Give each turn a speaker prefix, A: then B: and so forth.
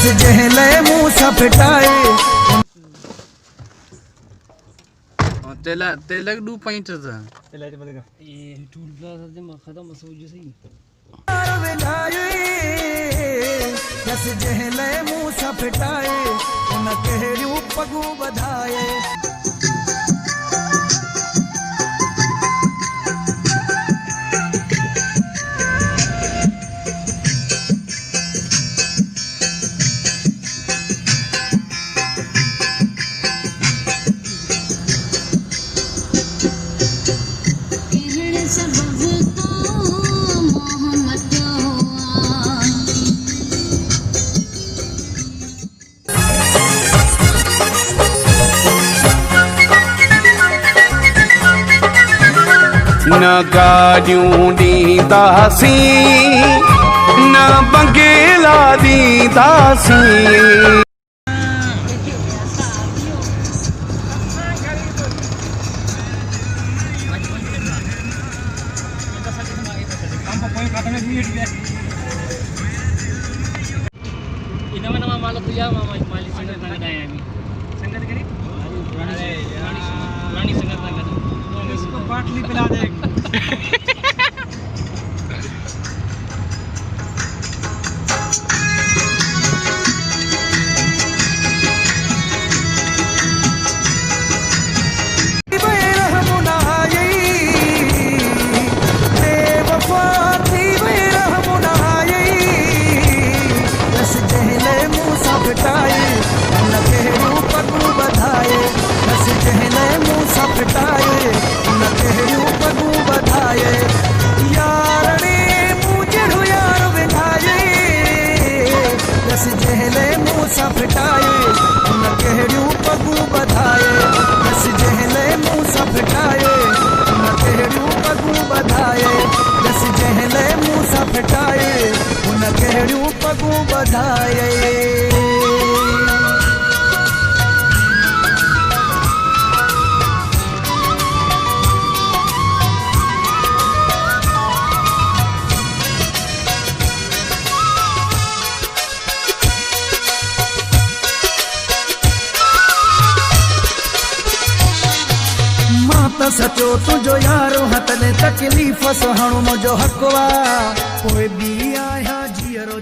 A: जहले मुंह सा फिटाए
B: तेलक 2 पॉइंट था
C: तेलाचे बघा
D: ये टूल प्लाजा दे खत्म सोजो सही
A: जस जहले मुंह सा फिटाए उन केड़ियूं पगू बधाए
B: न गाड़ियूं ॾींदासीं न बंगेला ॾींदासीं
D: ini nama malu punya mama mali sangat sangat daya ini sangat kali रानी संगत ना कर
C: इसको बाटली पिला दे
A: सचो तुझो यारो हथले तकलीफ़ सहणो मुंहिंजो हक़ वा पोइ बि आहियां जीअरो